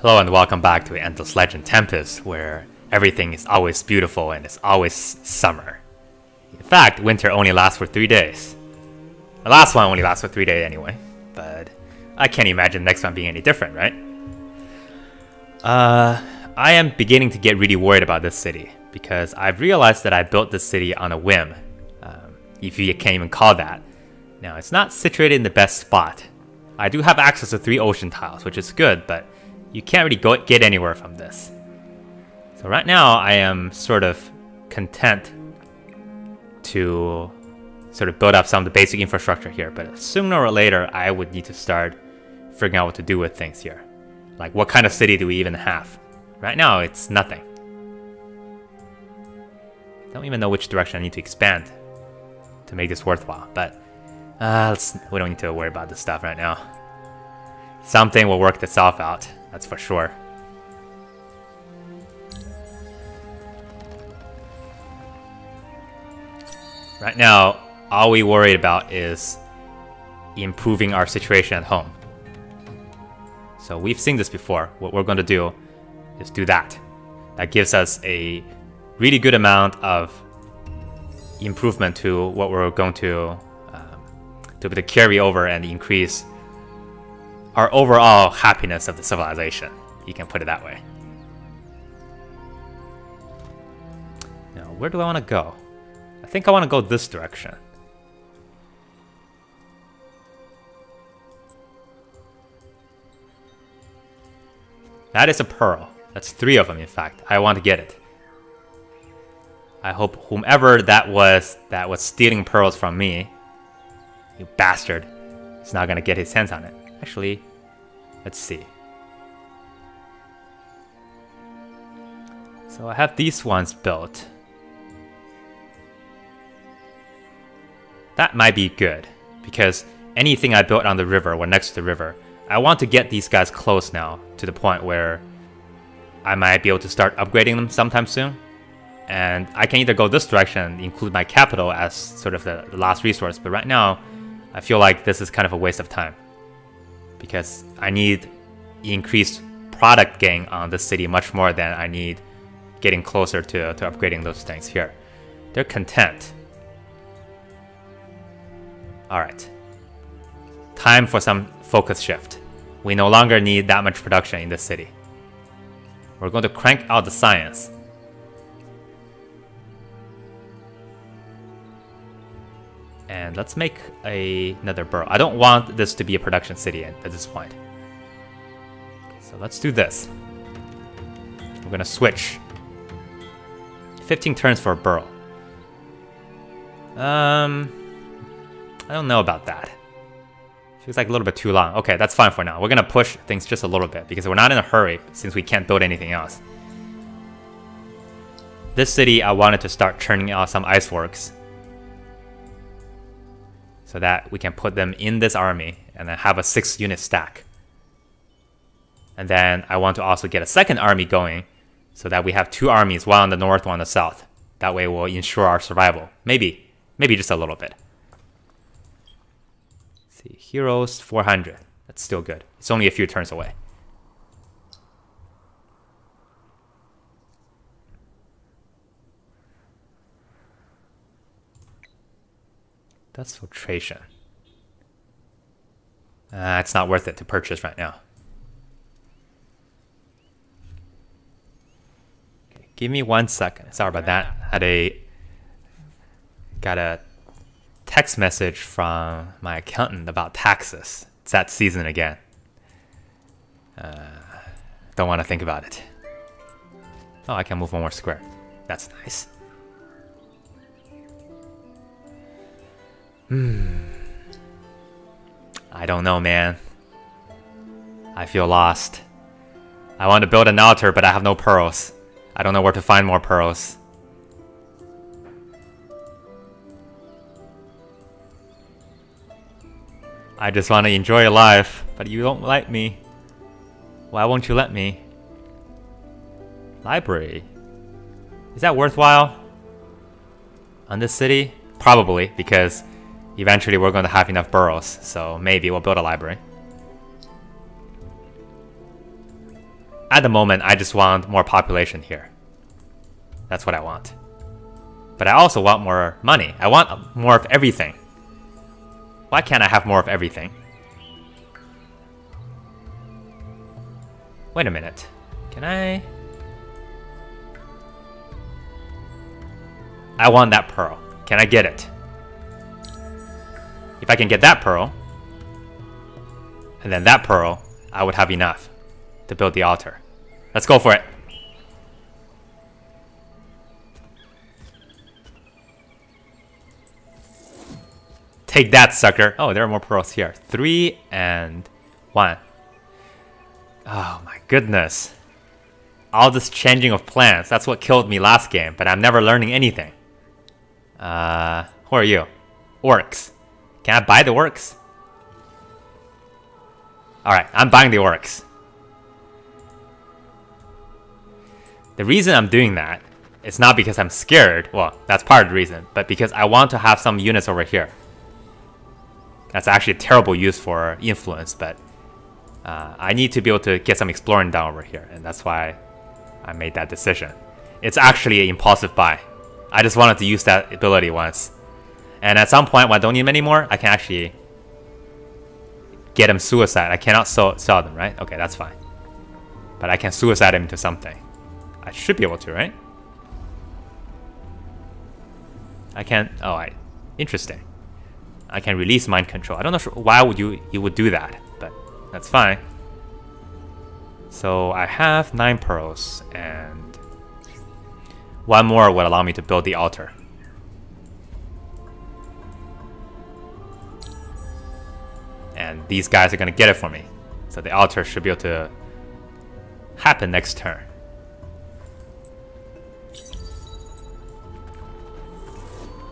Hello and welcome back to Endless Legend Tempest, where everything is always beautiful and it's always summer. In fact, winter only lasts for 3 days. The last one only lasts for 3 days anyway, but I can't imagine the next one being any different, right? I am beginning to get really worried about this city, because I've realized that I built this city on a whim, if you can even call that. Now, it's not situated in the best spot. I do have access to 3 ocean tiles, which is good, but you can't really get anywhere from this. So right now, I am sort of content to sort of build up some of the basic infrastructure here, but sooner or later, I would need to start figuring out what to do with things here. Like, what kind of city do we even have? Right now, it's nothing. I don't even know which direction I need to expand to make this worthwhile, but we don't need to worry about this stuff right now. Something will work itself out, that's for sure. Right now, all we worried about is improving our situation at home. So we've seen this before. What we're going to do is do that. That gives us a really good amount of improvement to what we're going to be able to carry over and increase our overall happiness of the civilization. You can put it that way. Now, where do I want to go? I think I want to go this direction. That is a pearl. That's 3 of them, in fact. I want to get it. I hope whomever that was stealing pearls from me, you bastard, is not gonna get his hands on it. Actually, let's see. So I have these ones built. That might be good, because anything I built on the river or next to the river, I want to get these guys close now to the point where I might be able to start upgrading them sometime soon. And I can either go this direction and include my capital as sort of the last resource, but right now, I feel like this is kind of a waste of time, because I need increased product gain on this city much more than I need getting closer to upgrading those things here. They're content. Alright. Time for some focus shift. We no longer need that much production in this city. We're going to crank out the science. And let's make another borough. I don't want this to be a production city at this point. So let's do this. We're gonna switch. 15 turns for a borough. I don't know about that. Feels like a little bit too long. Okay, that's fine for now. We're gonna push things just a little bit because we're not in a hurry since we can't build anything else. This city, I wanted to start churning out some ice works, so that we can put them in this army and then have a 6-unit stack. And then I want to also get a second army going so that we have 2 armies, one on the north, one on the south. That way we'll ensure our survival. Maybe just a little bit. Let's see, heroes 400. That's still good. It's only a few turns away. That's filtration. It's not worth it to purchase right now. Okay, give me 1 second. Sorry about that. Got a text message from my accountant about taxes. It's that season again. Don't want to think about it. Oh, I can move 1 more square. That's nice. I don't know, man. I feel lost. I want to build an altar, but I have no pearls. I don't know where to find more pearls. I just want to enjoy life, but you don't let me. Why won't you let me? Library. Is that worthwhile? On this city? Probably, because eventually we're going to have enough burrows, so maybe we'll build a library. At the moment, I just want more population here. That's what I want. But I also want more money. I want more of everything. Why can't I have more of everything? Wait a minute. Can I... I want that pearl. Can I get it? If I can get that pearl, and then that pearl, I would have enough to build the altar. Let's go for it. Take that, sucker. Oh, there are more pearls here. 3 and 1. Oh my goodness. All this changing of plans. That's what killed me last game, but I'm never learning anything. Who are you? Orcs. Can I buy the orcs? Alright, I'm buying the orcs. The reason I'm doing that is not because I'm scared. Well, that's part of the reason. But because I want to have some units over here. That's actually a terrible use for influence, but I need to be able to get some exploring done over here, and that's why I made that decision. It's actually an impulsive buy. I just wanted to use that ability once. And at some point when I don't need them anymore, I can actually get them suicide. I cannot sell them, right? Okay, that's fine. But I can suicide them into something. I should be able to, right? I can... Oh, interesting. I can release mind control. I don't know why you would do that, but that's fine. So I have 9 pearls, and 1 more would allow me to build the altar. And these guys are going to get it for me. So the altar should be able to happen next turn.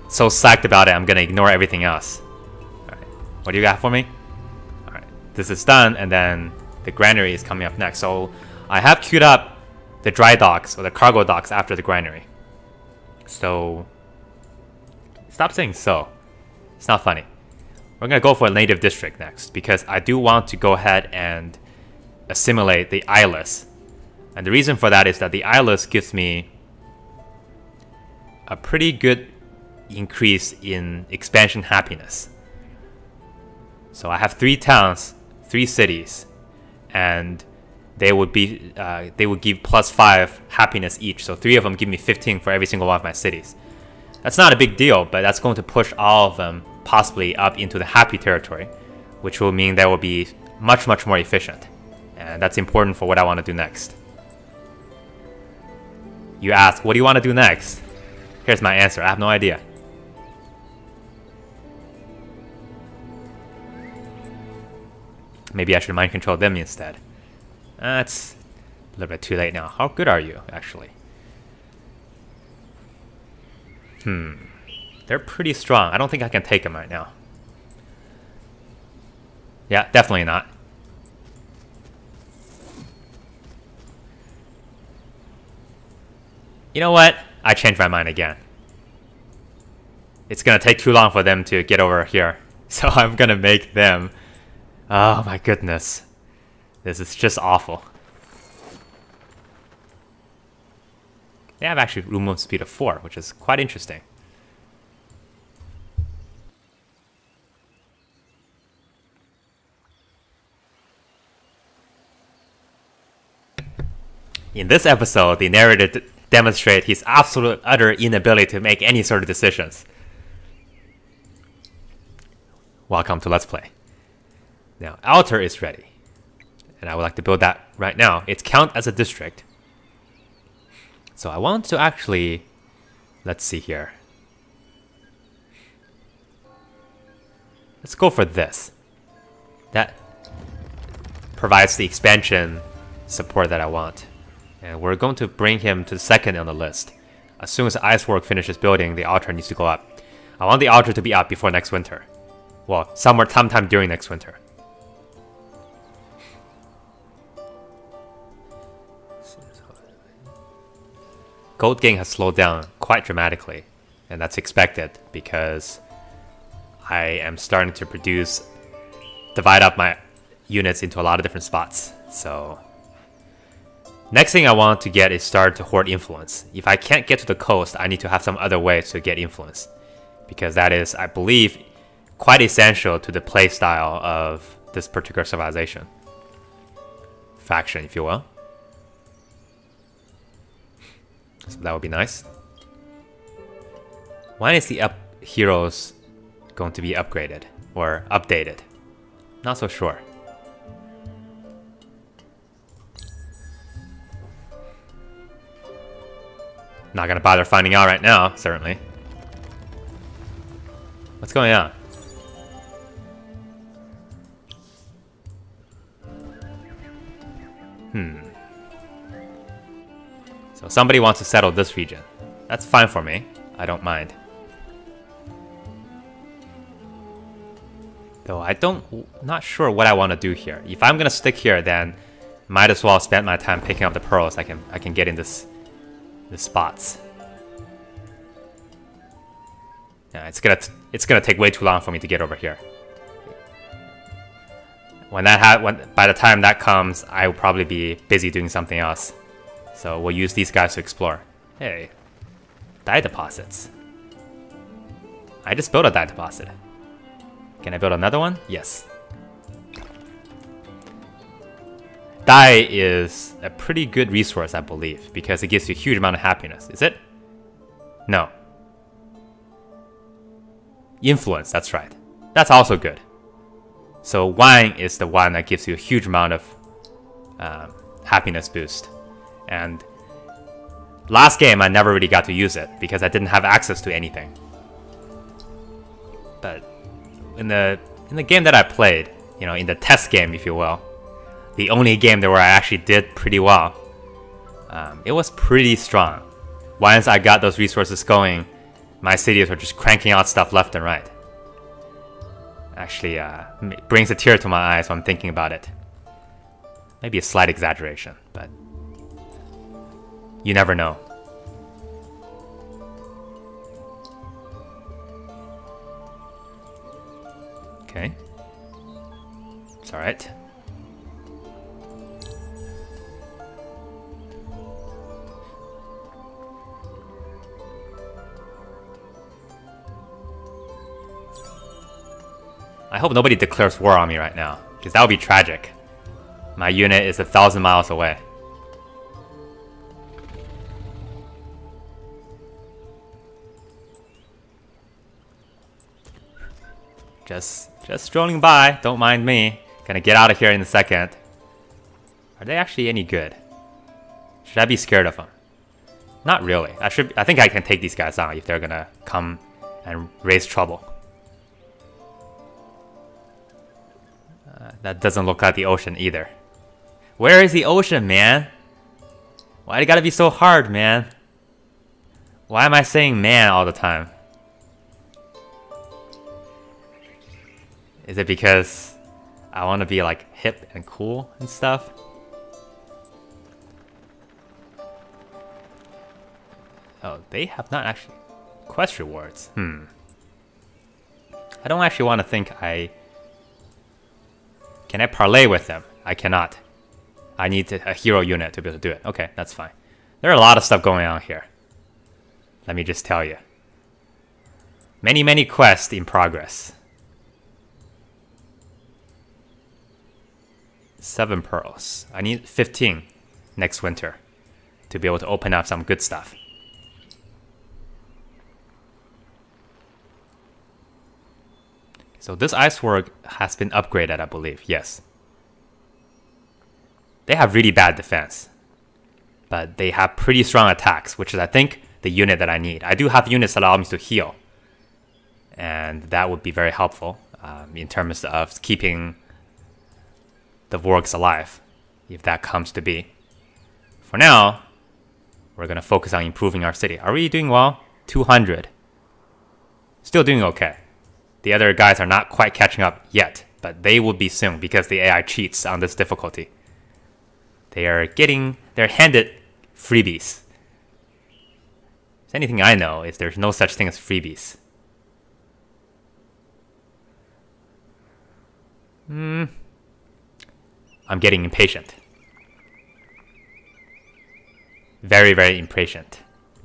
So psyched about it, I'm going to ignore everything else. Alright, what do you got for me? Alright, this is done, and then the granary is coming up next. So I have queued up the dry docks, or the cargo docks after the granary. So, stop saying so. It's not funny. We're going to go for a native district next, because I do want to go ahead and assimilate the eyeless. And the reason for that is that the eyeless gives me a pretty good increase in expansion happiness. So I have 3 towns, 3 cities, and they would give +5 happiness each. So 3 of them give me 15 for every single one of my cities. That's not a big deal, but that's going to push all of them possibly up into the happy territory, which will mean they will be much, much more efficient. And that's important for what I want to do next. You ask, what do you want to do next? Here's my answer. I have no idea. Maybe I should mind control them instead. That's a little bit too late now. How good are you, actually? They're pretty strong. I don't think I can take them right now. Yeah, definitely not. You know what? I changed my mind again. It's gonna take too long for them to get over here. So I'm gonna make them... Oh my goodness. This is just awful. They have actually room movement speed of 4, which is quite interesting. In this episode, the narrator demonstrates his absolute utter inability to make any sort of decisions. Welcome to Let's Play. Now, Altar is ready. And I would like to build that right now. It's count as a district. So I want to actually... Let's see here. Let's go for this. That provides the expansion support that I want. And we're going to bring him to second on the list. As soon as Icework finishes building, the altar needs to go up. I want the altar to be up before next winter. Well, sometime during next winter. Gold gain has slowed down quite dramatically. And that's expected because I am starting to divide up my units into a lot of different spots. So Next thing I want to get is start to hoard influence. If I can't get to the coast, I need to have some other way to get influence. Because that is, I believe, quite essential to the playstyle of this particular civilization. Faction, if you will. So that would be nice. When is the heroes going to be upgraded or updated? Not so sure. Not gonna bother finding out right now, certainly. What's going on? So somebody wants to settle this region. That's fine for me. I don't mind. Though not sure what I want to do here. If I'm gonna stick here, then might as well spend my time picking up the pearls I can get in the spots. Yeah, it's gonna take way too long for me to get over here. By the time that comes, I will probably be busy doing something else. So we'll use these guys to explore. Hey, dye deposits. I just built a dye deposit. Can I build another one? Yes. Dye is a pretty good resource, I believe, because it gives you a huge amount of happiness. Is it? No. Influence, that's right. That's also good. So wine is the one that gives you a huge amount of happiness boost. And last game I never really got to use it because I didn't have access to anything. But in the game that I played, you know, in the test game, if you will, the only game where I actually did pretty well, it was pretty strong. Once I got those resources going, my cities were just cranking out stuff left and right. Actually, brings a tear to my eyes when I'm thinking about it. Maybe a slight exaggeration, but you never know. Okay. It's alright. I hope nobody declares war on me right now, because that would be tragic. My unit is 1,000 miles away. Just strolling by, don't mind me. Gonna get out of here in a second. Are they actually any good? Should I be scared of them? Not really. I think I can take these guys on if they're gonna come and raise trouble. That doesn't look like the ocean either. Where is the ocean, man? Why it gotta be so hard, man? Why am I saying man all the time? Is it because I want to be like hip and cool and stuff? Oh, they have not actually... Quest rewards. I don't actually want to think Can I parlay with them? I cannot. I need a hero unit to be able to do it. Okay, that's fine. There are a lot of stuff going on here. Let me just tell you. Many quests in progress. 7 pearls. I need 15 next winter to be able to open up some good stuff. So this icework has been upgraded, I believe. Yes. They have really bad defense, but they have pretty strong attacks, which is, I think, the unit that I need. I do have units that allow me to heal, and that would be very helpful in terms of keeping the Vorks alive, if that comes to be. For now, we're going to focus on improving our city. Are we doing well? 200. Still doing okay. The other guys are not quite catching up yet, but they will be soon because the AI cheats on this difficulty. They're handed freebies. If anything I know is there's no such thing as freebies. I'm getting impatient. very, very impatient.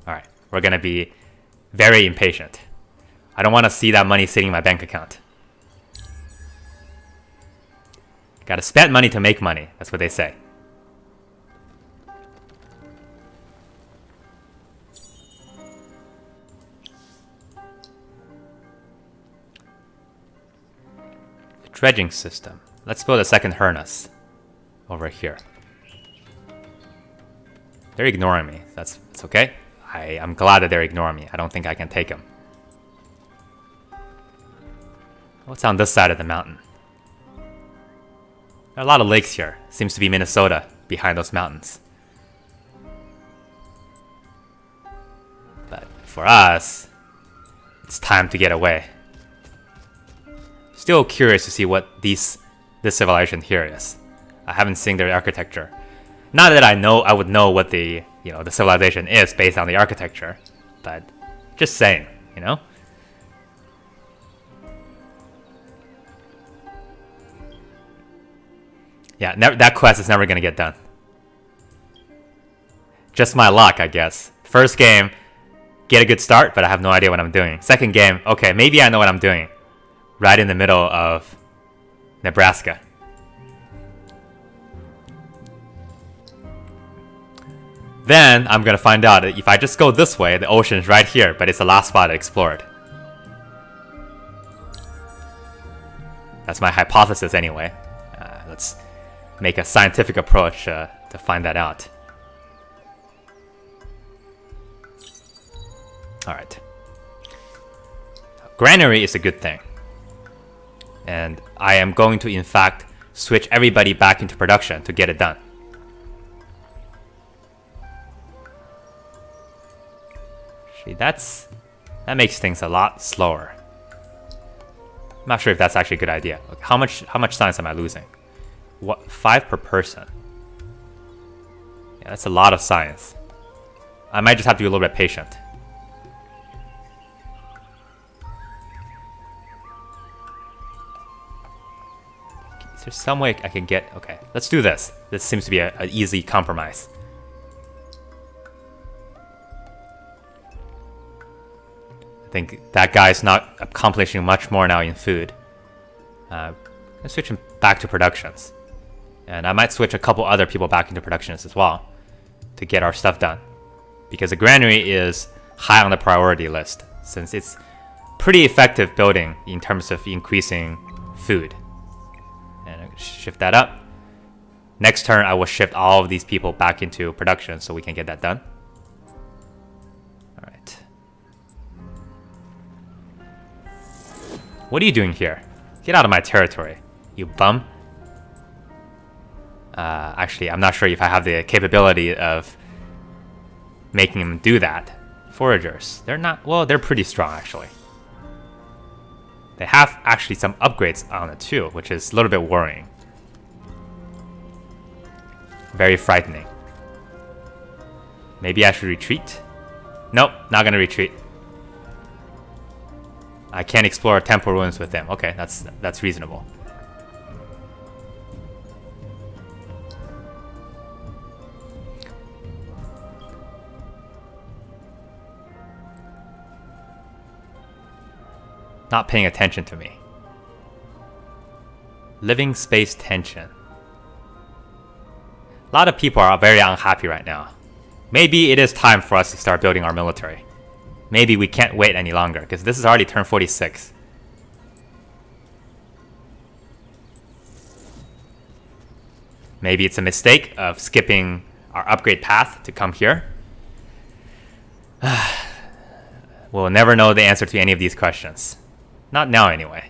Alright, we're gonna be very impatient. I don't want to see that money sitting in my bank account. Gotta spend money to make money. That's what they say. The dredging system. Let's build a second harness over here. They're ignoring me. That's okay. I'm glad that they're ignoring me. I don't think I can take them. What's on this side of the mountain? There are a lot of lakes here. Seems to be Minnesota behind those mountains. But for us, it's time to get away. Still curious to see what this civilization here is. I haven't seen their architecture. Not that I would know what the civilization is based on the architecture, but just saying, you know? Yeah, that quest is never gonna get done. Just my luck, I guess. First game, get a good start, but I have no idea what I'm doing. Second game, okay, maybe I know what I'm doing. Right in the middle of Nebraska. Then I'm gonna find out that if I just go this way, the ocean's right here, but it's the last spot I explored. That's my hypothesis anyway. Let's make a scientific approach to find that out. Alright. Granary is a good thing. And I am going to, in fact, switch everybody back into production to get it done. See, that makes things a lot slower. I'm not sure if that's actually a good idea. How much science am I losing? What, 5 per person? Yeah, that's a lot of science. I might just have to be a little bit patient. Is there some way I can get... Okay, let's do this. This seems to be an easy compromise. I think that guy's not accomplishing much more now in food. Let's switch him back to productions. And I might switch a couple other people back into productions as well to get our stuff done. Because the granary is high on the priority list, since it's pretty effective building in terms of increasing food. And I'll shift that up. Next turn, I will shift all of these people back into production so we can get that done. Alright. What are you doing here? Get out of my territory, you bum. Actually, I'm not sure if I have the capability of making them do that. Foragers. They're not... Well, they're pretty strong, actually. They have actually some upgrades on it, too, which is a little bit worrying. Very frightening. Maybe I should retreat? Nope, not gonna retreat. I can't explore temple ruins with them. Okay, that's reasonable. Not paying attention to me. Living space tension. A lot of people are very unhappy right now. Maybe it is time for us to start building our military. Maybe we can't wait any longer, because this is already turn 46. Maybe it's a mistake of skipping our upgrade path to come here. We'll never know the answer to any of these questions. Not now, anyway.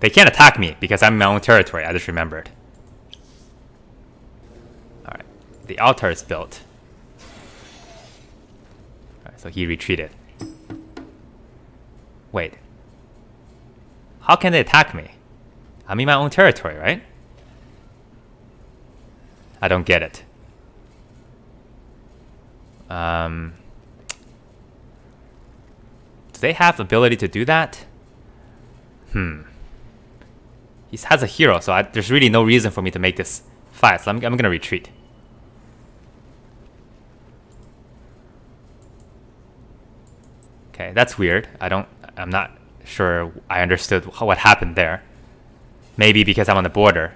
They can't attack me because I'm in my own territory, I just remembered. Alright, the altar is built. Alright, so he retreated. Wait. How can they attack me? I'm in my own territory, right? I don't get it. Do they have ability to do that? He has a hero, so there's really no reason for me to make this fight. So I'm gonna retreat. Okay, that's weird. I'm not sure I understood what happened there. Maybe because I'm on the border.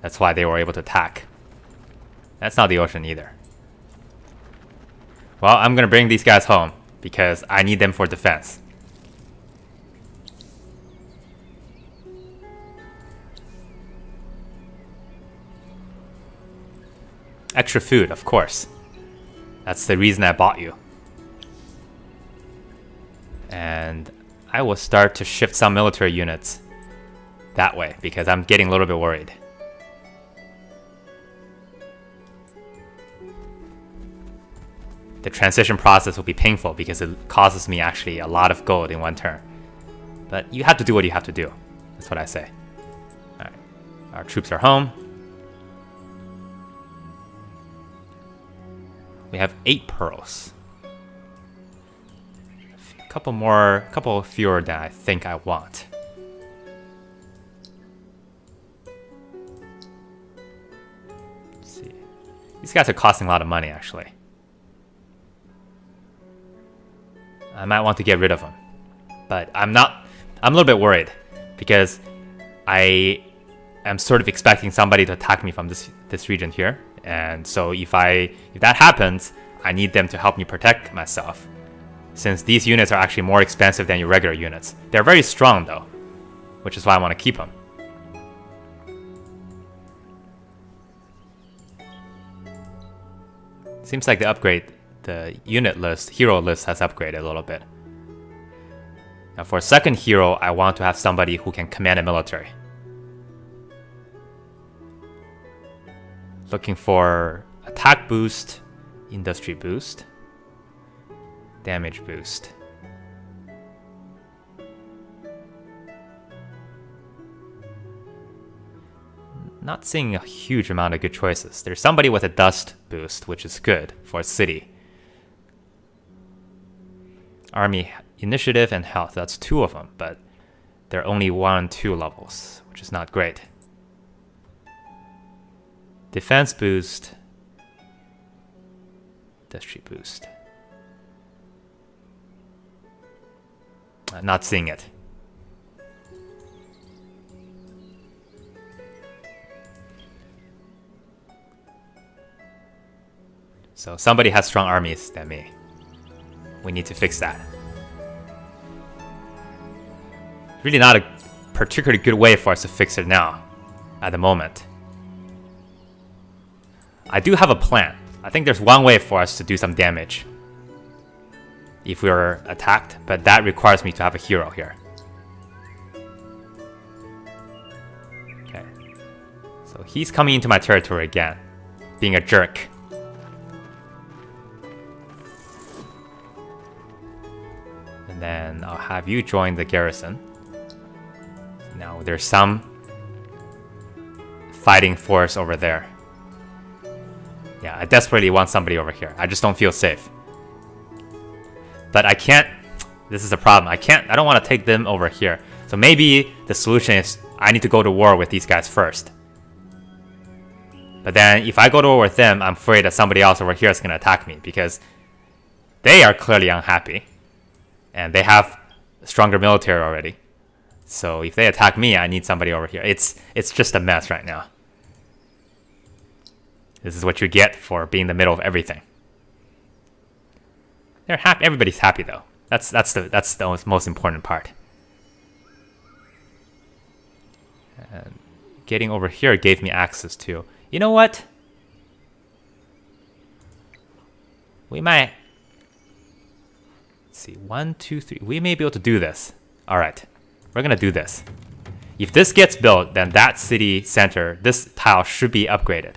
That's why they were able to attack. That's not the ocean either. Well, I'm gonna bring these guys home because I need them for defense. Extra food, of course. That's the reason I bought you. And I will start to shift some military units that way because I'm getting a little bit worried. The transition process will be painful because it causes me actually a lot of gold in one turn. But you have to do what you have to do. That's what I say. Alright. Our troops are home. We have 8 pearls. A couple fewer than I think I want. Let's see. These guys are costing a lot of money actually. I might want to get rid of them. But I'm a little bit worried because I am sort of expecting somebody to attack me from this region here. And so if that happens, I need them to help me protect myself. Since these units are actually more expensive than your regular units. They're very strong though, which is why I want to keep them. Seems like the unit list, hero list has upgraded a little bit. Now for a second hero, I want to have somebody who can command a military. Looking for attack boost, industry boost, damage boost. Not seeing a huge amount of good choices. There's somebody with a dust boost, which is good for a city. Army initiative and health, that's 2 of them, but they're only 1 and 2 levels, which is not great. Defense boost, industry boost. Not seeing it. So somebody has strong armies than me. We need to fix that. Really not a particularly good way for us to fix it now, at the moment. I do have a plan. I think there's one way for us to do some damage if we are attacked, but that requires me to have a hero here. Okay. So he's coming into my territory again, being a jerk. And then I'll have you join the garrison. Now there's some fighting force over there. Yeah, I desperately want somebody over here. I just don't feel safe. But I can't. This is a problem. I don't want to take them over here. So maybe the solution is I need to go to war with these guys first. But then if I go to war with them, I'm afraid that somebody else over here is going to attack me because they are clearly unhappy. And they have a stronger military already. So if they attack me, I need somebody over here. It's just a mess right now. This is what you get for being in the middle of everything. They're happy. Everybody's happy though. That's the most important part. And getting over here gave me access to. You know what? We might. Let's see. 1, 2, 3. We may be able to do this. All right. We're gonna do this. If this gets built, then that city center, this tile should be upgraded.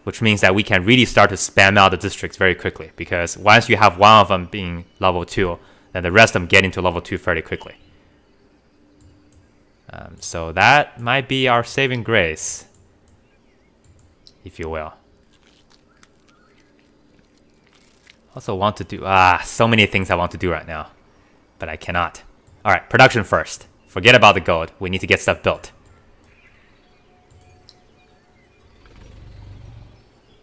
Which means that we can really start to spam out the districts very quickly. Because once you have one of them being level 2, then the rest of them get into level 2 fairly quickly. So that might be our saving grace, if you will. Also want to do... so many things I want to do right now. But I cannot. Alright, production first. Forget about the gold. We need to get stuff built.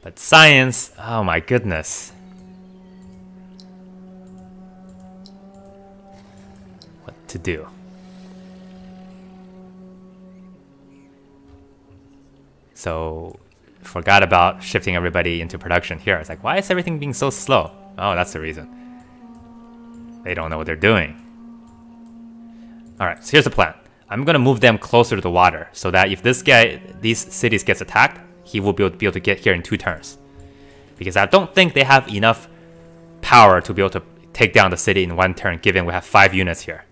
But science... Oh my goodness. What to do? So... Forgot about shifting everybody into production here. It's like, why is everything being so slow? Oh, that's the reason. They don't know what they're doing. Alright, so here's the plan. I'm gonna move them closer to the water so that if these cities gets attacked, he will be able to get here in 2 turns. Because I don't think they have enough power to be able to take down the city in 1 turn, given we have 5 units here.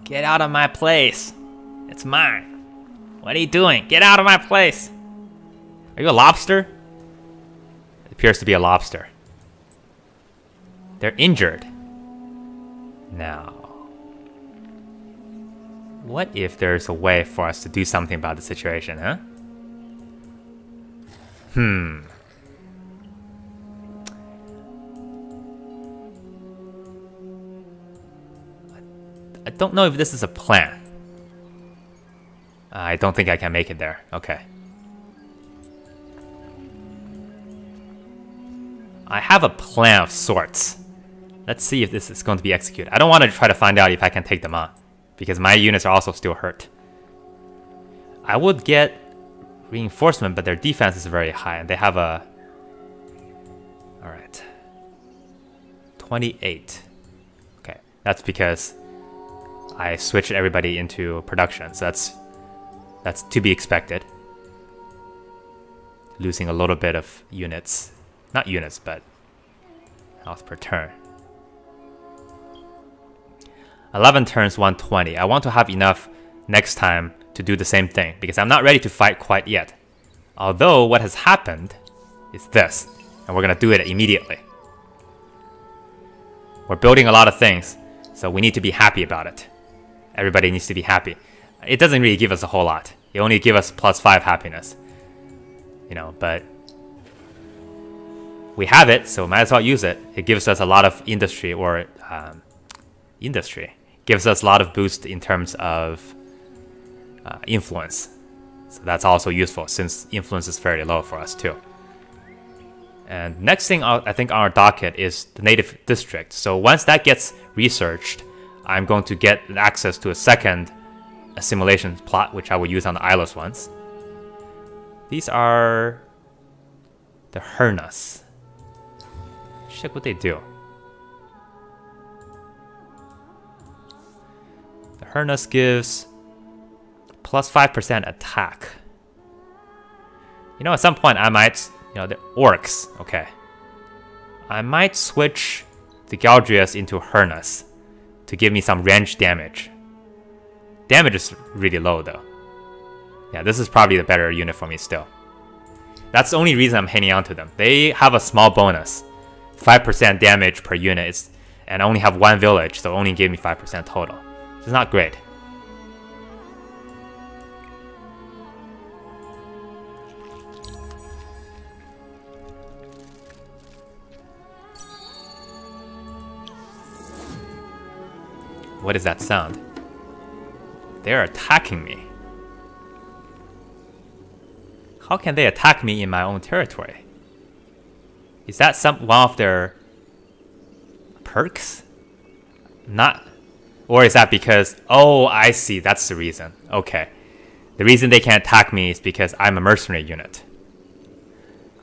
Get out of my place. It's mine. What are you doing? Get out of my place. Are you a lobster? It appears to be a lobster. They're injured. Now, what if there's a way for us to do something about the situation, huh? I don't know if this is a plan. I don't think I can make it there. Okay. I have a plan of sorts. Let's see if this is going to be executed. I don't want to try to find out if I can take them on, because my units are also still hurt. I would get reinforcement, but their defense is very high, and they have a... Alright. 28. Okay, that's because I switched everybody into production, so that's to be expected. Losing a little bit of units. Not units, but health per turn. 11 turns, 120. I want to have enough next time to do the same thing, because I'm not ready to fight quite yet. Although, what has happened is this, and we're gonna do it immediately. We're building a lot of things, so we need to be happy about it. Everybody needs to be happy. It doesn't really give us a whole lot. It only gives us +5 happiness. You know, but we have it, so might as well use it. It gives us a lot of industry, or industry. Gives us a lot of boost in terms of influence. So that's also useful, since influence is fairly low for us too. And next thing I think on our docket is the native district. So once that gets researched, I'm going to get access to a second assimilation plot, which I will use on the eyeless ones. These are the Hernas. Check what they do. The Hernas gives +5% attack. You know, at some point I might, you know, the orcs. Okay, I might switch the Galdrias into Hernas to give me some range damage. Damage is really low though. Yeah, this is probably the better unit for me still. That's the only reason I'm hanging on to them. They have a small bonus. 5% damage per unit, and I only have 1 village, so only gave me 5% total. It's not great. What is that sound? They're attacking me. How can they attack me in my own territory? Is that one of their perks? Not... Or is that because... Oh, I see. That's the reason. Okay. The reason they can't attack me is because I'm a mercenary unit.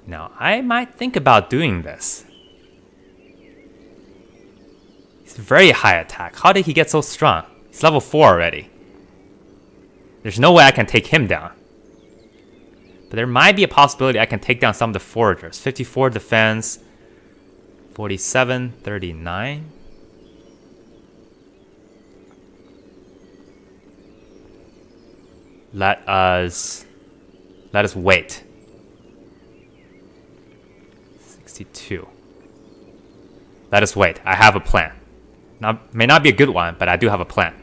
Now, I might think about doing this. He's very high attack. How did he get so strong? He's level 4 already. There's no way I can take him down. But there might be a possibility I can take down some of the foragers. 54 defense, 47, 39. Let us wait. 62. Let us wait. I have a plan. May not be a good one, but I do have a plan.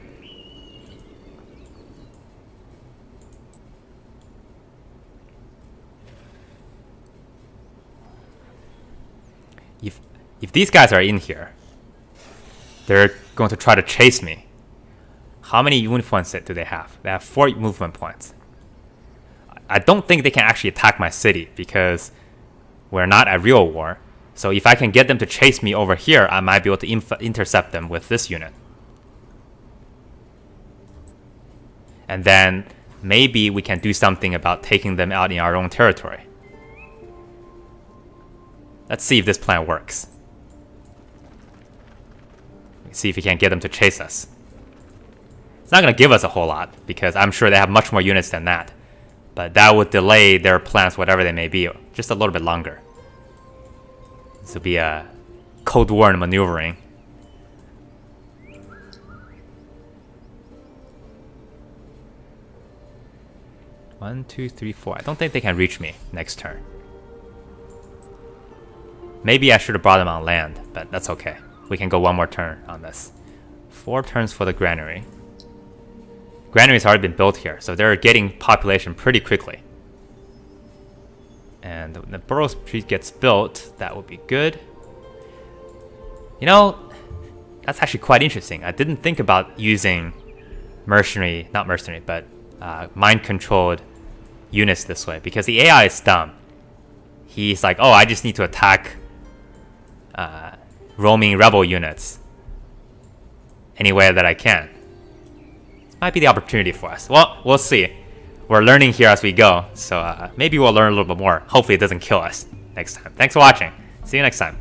If these guys are in here, they're going to try to chase me. How many unit points do they have? They have 4 movement points. I don't think they can actually attack my city because we're not at real war. So if I can get them to chase me over here, I might be able to intercept them with this unit. And then maybe we can do something about taking them out in our own territory. Let's see if this plan works. See if we can get them to chase us. It's not going to give us a whole lot, because I'm sure they have much more units than that. But that would delay their plans, whatever they may be, just a little bit longer. This will be a Cold War in maneuvering. One, two, three, four. I don't think they can reach me next turn. Maybe I should have brought them on land, but that's okay. We can go one more turn on this. 4 turns for the granary. Granary's already been built here, so they're getting population pretty quickly. And when the burrow street gets built, that would be good. You know, that's actually quite interesting. I didn't think about using mind-controlled units this way, because the AI is dumb. He's like, oh, I just need to attack roaming rebel units anywhere that I can. This might be the opportunity for us. Well, we'll see. We're learning here as we go, so maybe we'll learn a little bit more. Hopefully it doesn't kill us next time. Thanks for watching. See you next time.